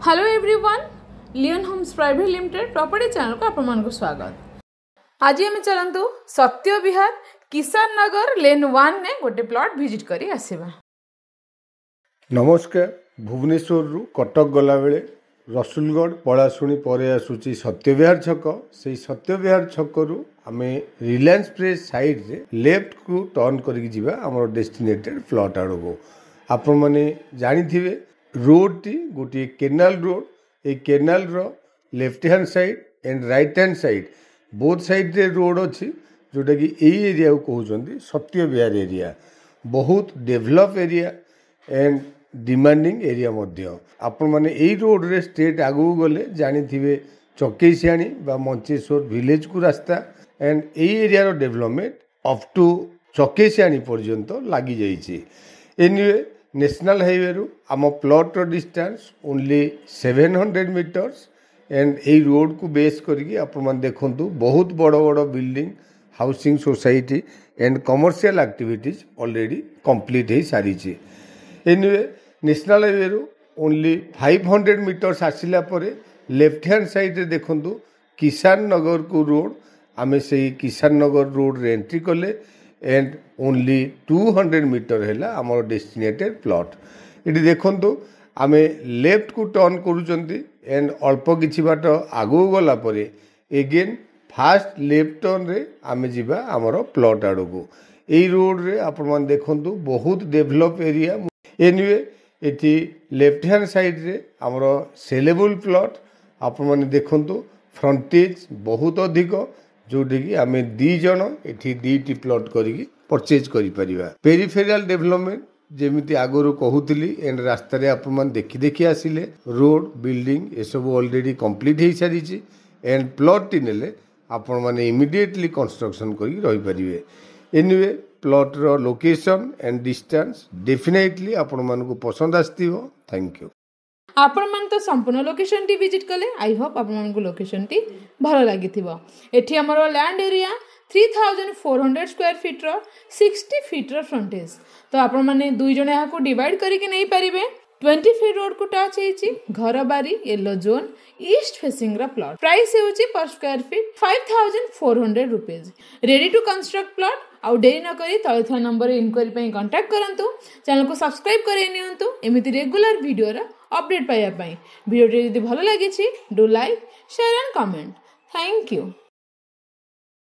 Hello everyone, Leon homes private limited property channel को आपण स्वागत। आज आम चलतु सत्य विहार किसान नगर लेन 1 ने गोटे प्लॉट विजिट करी आसीबा। नमस्कार। भुवनेश्वर रु कटक गला बेले रसुलगढ़ पलाशुणी पर आसूची सत्यविहार छक। से सत्यविहार छक रु आम रिलायंस प्रेस साइड रे लेफ्ट को टर्न करके जीवा आमर डेस्टिनेटेड प्लॉट आड़ को। आपण माने जानी थिबे रोड टी गोटे केनाल रोड। ए केनाल रो left hand side and right hand side both side रे रोड अच्छी, जोटा कि यही एरिया को कहते सत्य विहार एरिया। बहुत develop area and demanding area मध्य। आपण माने एई रोड रे स्ट्रेट आगू गले जानी थिबे चकेसियाणी बा मंचेश्वर विलेज को रास्ता एंड एई एरिया रो डेवलपमेंट अप टू चकेसियाणी पर्यंत लागी जाइछि। एनीवे नेशनल हाईवे रु आम प्लॉट रो डिस्टेंस ओनली 700 मीटर्स एंड ए रोड को बेस करके आपण माने देखंतु बहुत बड़ बड़ building housing society and commercial activities already complete हो सारी। एनीवे नेशनल हाईवे रु ओनली 500 मीटर्स आसिला परे लेफ्ट हैंड साइड रे देखंतु किसान नगर को रोड। आमे से किसान नगर रोड रे एंट्री कले एंड ओनली 200 मीटर है आमर डेस्टिनेटेड प्लॉट। ये देखंतु आमे लेफ्ट को टर्न करूचंती एंड अल्प किछि बाट आगु गला परे एगेन फास्ट लेफ्ट टर्न रे आमे जीवा आमर प्लॉट आड़ को। एई रोड रे आपण मान देखंतु बहुत develop area. Anyway eighty left hand side रे आमर सेलेबल प्लॉट आपण माने देखंतु फ्रंटेज बहुत अधिक, जोटी कि आम दी जन एठी दीटी प्लॉट करिकी परचेज करि परिबा। पेरिफेरियल डेवलपमेंट जेमिति आगुरु कहूतिली एंड रास्ता रे आपण मान देखि देखि आसिले रोड बिल्डिंग ए सब ऑलरेडी कंप्लीट हो सारी एंड प्लॉट टी नेले आपण माने इमिडिएटली कंस्ट्रक्शन करि रहि परिबे। एनीवे प्लॉट रो लोकेशन एंड डिस्टेंस डेफिनेटली आपण मान को पसंद आस्तिबो। Thank you. आपण मान तो संपूर्ण लोकेशन टी विजिट कले। आई होप आपण मान को लोकेशन टी भलो लागिथिबो। एठी हमरो लैंड एरिया 3400 स्क्वायर फीट रो 60 फीट रो फ्रंटेज। तो आपण माने दुई जने या को डिवाइड करके नै परिबे। 20 फीट रोड को टच हेची घर बारी येलो जोन ईस्ट फेसिंग रा प्लॉट। प्राइस हेउची per square feet 5400 rupees. Ready to construct plot. आउ देरी न करी तळे था नंबर इनक्वायरी पे कांटेक्ट करंतु। चैनल को सब्सक्राइब करे नियंतु एमिति रेगुलर वीडियो रा अपडेट पाया पई। वीडियो जदि भलो लागिछि do like share and comment. Thank you.